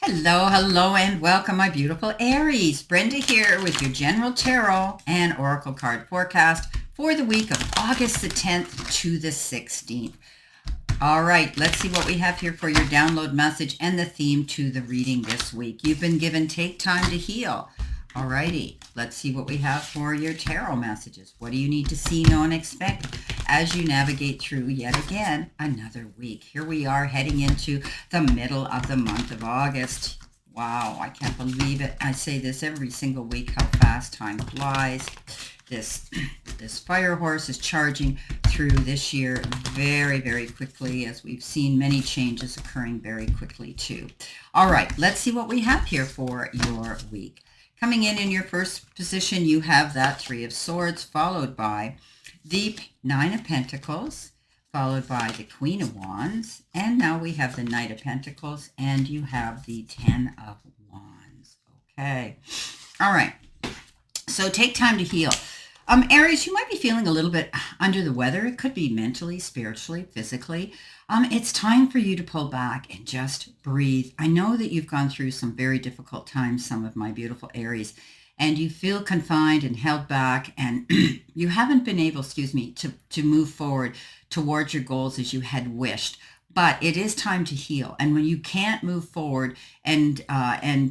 Hello, hello, and welcome, my beautiful Aries. Brenda here with your general tarot and oracle card forecast for the week of August the 10th to the 16th. All right, let's see what we have here for your download message and the theme to the reading this week. You've been given Take Time to Heal. All righty, let's see what we have for your tarot messages. What do you need to see, know, and expect as you navigate through yet again another week? Here we are heading into the middle of the month of August. Wow, I can't believe it. I say this every single week, how fast time flies. This fire horse is charging through this year very, very quickly, as we've seen many changes occurring very quickly too. All right, let's see what we have here for your week. Coming in your first position, you have that Three of Swords, followed by the Nine of Pentacles, followed by the Queen of Wands, and now we have the Knight of Pentacles, and you have the Ten of Wands. Okay. All right. So take time to heal. Aries, you might be feeling a little bit under the weather. It could be mentally, spiritually, physically. It's time for you to pull back and just breathe. I know that you've gone through some very difficult times, some of my beautiful Aries, and you feel confined and held back, and you haven't been able, to move forward towards your goals as you had wished. But it is time to heal. And when you can't move forward and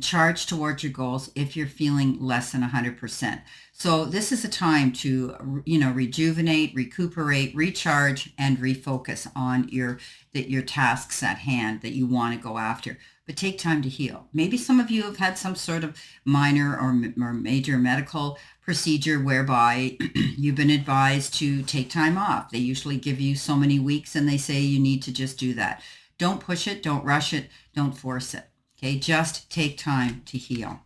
charge towards your goals, if you're feeling less than 100%. So this is a time to, rejuvenate, recuperate, recharge, and refocus on your tasks at hand that you want to go after. But take time to heal. Maybe some of you have had some sort of minor or major medical procedure whereby you've been advised to take time off. They usually give you so many weeks and they say you need to just do that. Don't push it, don't rush it, don't force it. Okay, just take time to heal.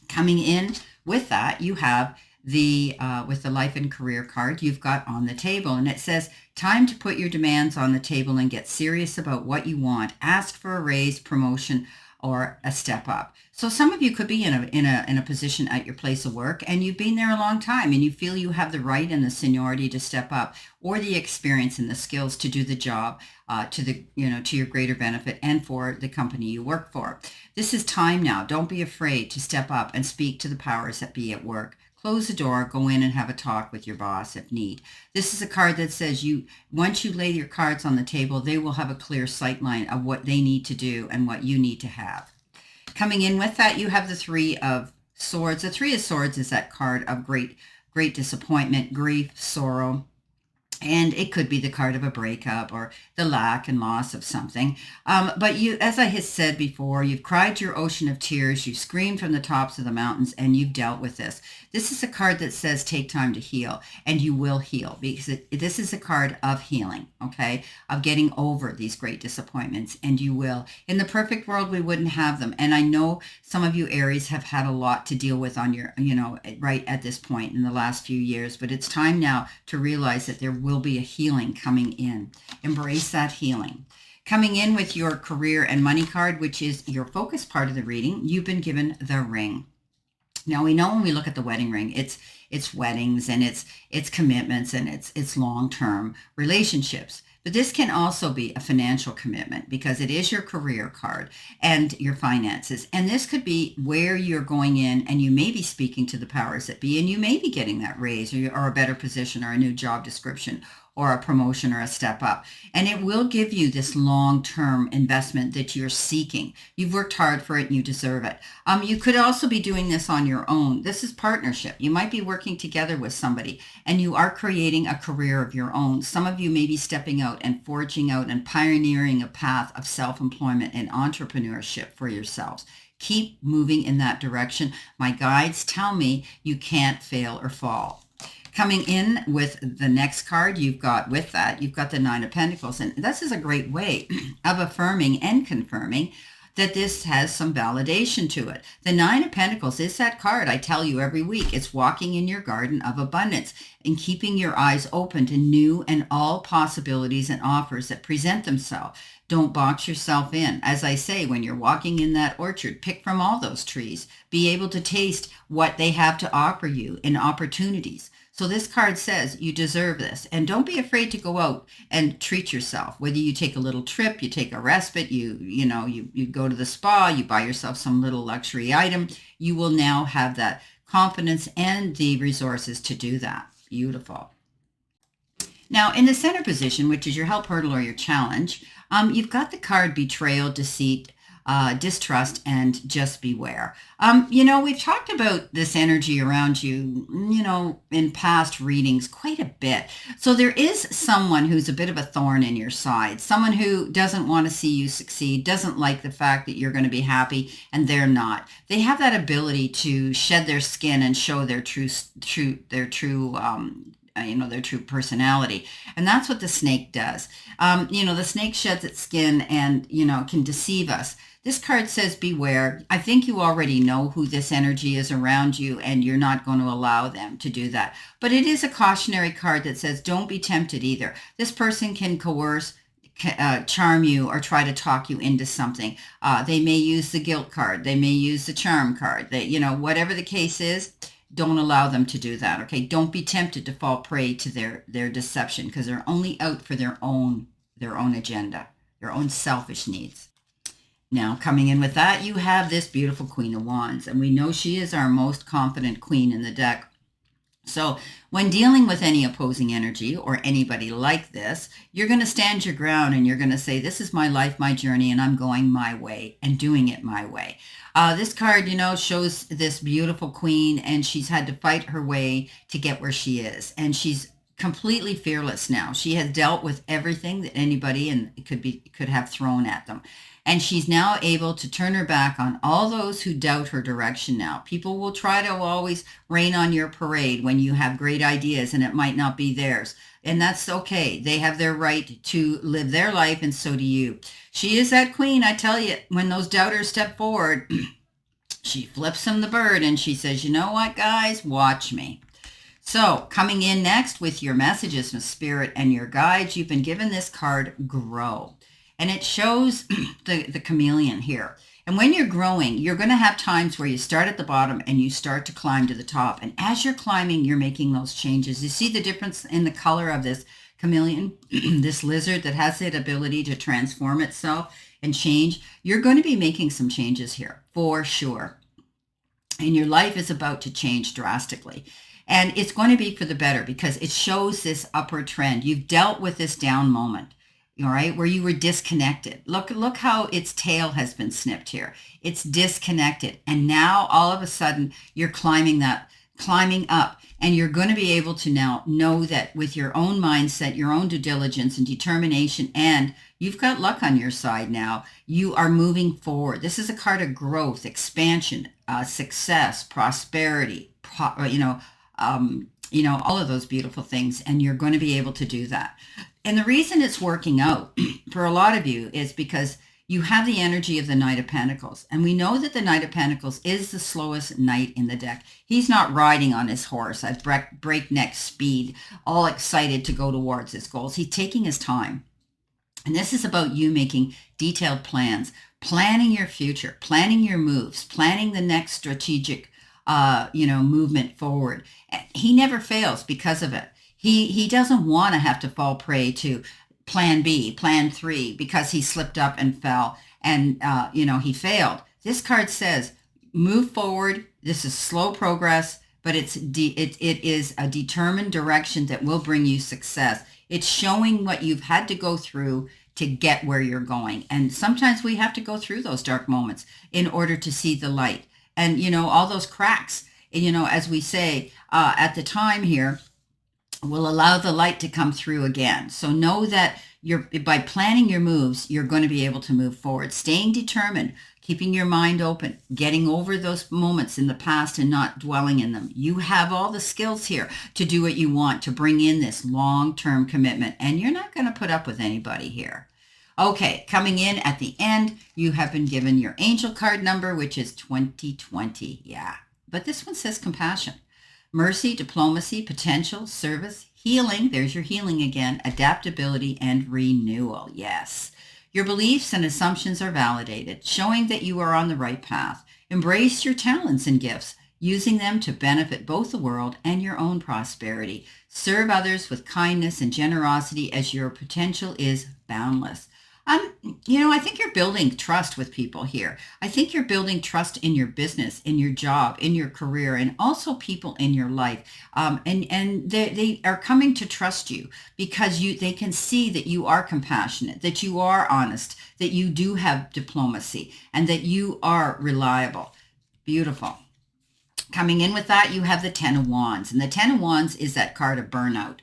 Coming in with that, you have with the life and career card you've got on the table, and it says time to put your demands on the table and get serious about what you want. Ask for a raise, promotion, or a step up. So some of you could be in a position at your place of work, and you've been there a long time, and you feel you have the right and the seniority to step up, or the experience and the skills to do the job to your greater benefit and for the company you work for. This is time now. Don't be afraid to step up and speak to the powers that be at work. Close the door, go in and have a talk with your boss if need. This is a card that says once you lay your cards on the table, they will have a clear sight line of what they need to do and what you need to have. Coming in with that, you have the Three of Swords. The Three of Swords is that card of great disappointment, grief, sorrow. And it could be the card of a breakup or the lack and loss of something. But you, as I had said before, you've cried your ocean of tears, you've screamed from the tops of the mountains, and you've dealt with this. This is a card that says take time to heal, and you will heal, because this is a card of healing, okay, of getting over these great disappointments, and you will. In the perfect world, we wouldn't have them. And I know some of you Aries have had a lot to deal with on your, right at this point in the last few years, but it's time now to realize that there will be a healing coming in. Embrace that healing. Coming in with your career and money card, which is your focus part of the reading, you've been given the ring. Now we know when we look at the wedding ring, it's weddings and it's commitments and it's long-term relationships. But this can also be a financial commitment because it is your career card and your finances. And this could be where you're going in and you may be speaking to the powers that be, and you may be getting that raise or a better position or a new job description or a promotion or a step up. And it will give you this long-term investment that you're seeking. You've worked hard for it and you deserve it. You could also be doing this on your own. This is partnership. You might be working together with somebody and you are creating a career of your own. Some of you may be stepping out and forging out and pioneering a path of self-employment and entrepreneurship for yourselves. Keep moving in that direction. My guides tell me you can't fail or fall. Coming in with the next card, you've got the Nine of Pentacles. And this is a great way of affirming and confirming that this has some validation to it. The Nine of Pentacles is that card I tell you every week. It's walking in your garden of abundance and keeping your eyes open to new and all possibilities and offers that present themselves. Don't box yourself in. As I say, when you're walking in that orchard, pick from all those trees. Be able to taste what they have to offer you in opportunities. So this card says you deserve this, and don't be afraid to go out and treat yourself. Whether you take a little trip, you take a respite, you go to the spa, you buy yourself some little luxury item, you will now have that confidence and the resources to do that. Beautiful. Now, in the center position, which is your help, hurdle, or your challenge, you've got the card betrayal, deceit, distrust, and just beware. We've talked about this energy around you, in past readings quite a bit. So there is someone who's a bit of a thorn in your side, someone who doesn't want to see you succeed, doesn't like the fact that you're going to be happy, and they're not. They have that ability to shed their skin and show their true their true personality. And that's what the snake does. The snake sheds its skin and, can deceive us. This card says beware. I think you already know who this energy is around you, and you're not going to allow them to do that. But it is a cautionary card that says don't be tempted either. This person can coerce, charm you, or try to talk you into something. They may use the guilt card. They may use the charm card. Whatever the case is, don't allow them to do that. Okay, don't be tempted to fall prey to their deception, because they're only out for their own agenda, their own selfish needs. Now, coming in with that, you have this beautiful Queen of Wands, and we know she is our most confident queen in the deck. So when dealing with any opposing energy or anybody like this, you're going to stand your ground and you're going to say, this is my life, my journey, and I'm going my way and doing it my way. This card, shows this beautiful queen, and she's had to fight her way to get where she is. And she's completely fearless now. She has dealt with everything that anybody could have thrown at them. And she's now able to turn her back on all those who doubt her direction now. People will try to always rain on your parade when you have great ideas and it might not be theirs. And that's okay. They have their right to live their life, and so do you. She is that queen, I tell you, when those doubters step forward, she flips them the bird and she says, you know what, guys, watch me. So coming in next with your messages from Spirit and your guides, you've been given this card, Grow. And it shows the chameleon here. And when you're growing, you're going to have times where you start at the bottom and you start to climb to the top. And as you're climbing, you're making those changes. You see the difference in the color of this chameleon, this lizard that has that ability to transform itself and change. You're going to be making some changes here for sure. And your life is about to change drastically. And it's going to be for the better, because it shows this upward trend. You've dealt with this down moment, all right, where you were disconnected. Look how its tail has been snipped here. It's disconnected. And now all of a sudden you're climbing up, and you're going to be able to now know that with your own mindset, your own due diligence and determination, and you've got luck on your side now, you are moving forward. This is a card of growth, expansion, success, prosperity, all of those beautiful things, and you're going to be able to do that. And the reason it's working out for a lot of you is because you have the energy of the Knight of Pentacles. And we know that the Knight of Pentacles is the slowest knight in the deck. He's not riding on his horse at breakneck speed, all excited to go towards his goals. He's taking his time. And this is about you making detailed plans, planning your future, planning your moves, planning the next strategic movement forward. He never fails because of it. He doesn't want to have to fall prey to plan B, plan 3, because he slipped up and fell and, he failed. This card says, move forward. This is slow progress, but it is a determined direction that will bring you success. It's showing what you've had to go through to get where you're going. And sometimes we have to go through those dark moments in order to see the light. And, all those cracks, as we say at the time here, will allow the light to come through again. So know that by planning your moves, you're going to be able to move forward, staying determined, keeping your mind open, getting over those moments in the past and not dwelling in them. You have all the skills here to do what you want, to bring in this long-term commitment, and you're not going to put up with anybody here. Okay, coming in at the end, you have been given your angel card number, which is 2020. Yeah, but this one says compassion. Mercy, diplomacy, potential, service, healing, there's your healing again, adaptability, and renewal. Yes. Your beliefs and assumptions are validated, showing that you are on the right path. Embrace your talents and gifts. using them to benefit both the world and your own prosperity. Serve others with kindness and generosity as your potential is boundless. I think you're building trust with people here. I think you're building trust in your business, in your job, in your career, and also people in your life. And they are coming to trust you because they can see that you are compassionate, that you are honest, that you do have diplomacy, and that you are reliable. Beautiful. Coming in with that, you have the Ten of Wands. And the Ten of Wands is that card of burnout.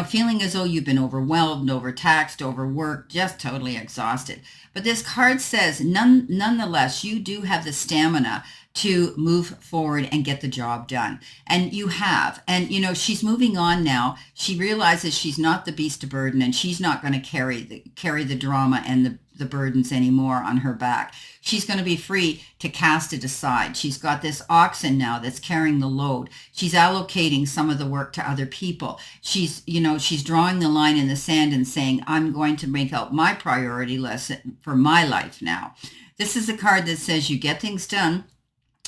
Feeling as though you've been overwhelmed, overtaxed, overworked, just totally exhausted. But this card says, nonetheless, you do have the stamina to move forward and get the job done. And you have. And, she's moving on now. She realizes she's not the beast of burden, and she's not going to carry the drama and the burdens anymore on her back. She's going to be free to cast it aside. She's got this oxen now that's carrying the load. She's allocating some of the work to other people. She's drawing the line in the sand and saying, I'm going to make out my priority list for my life now. This is a card that says you get things done,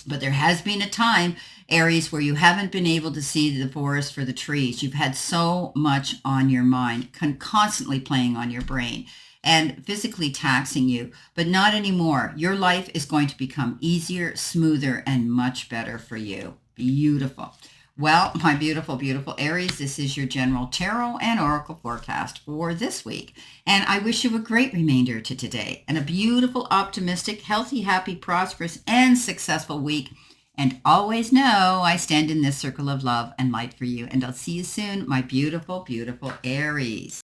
but there has been a time, Aries, where you haven't been able to see the forest for the trees. You've had so much on your mind, constantly playing on your brain and physically taxing you, but not anymore. Your life is going to become easier, smoother, and much better for you. Beautiful. Well, my beautiful, beautiful Aries, this is your general tarot and oracle forecast for this week. And I wish you a great remainder to today and a beautiful, optimistic, healthy, happy, prosperous, and successful week. And always know I stand in this circle of love and light for you. And I'll see you soon, my beautiful, beautiful Aries.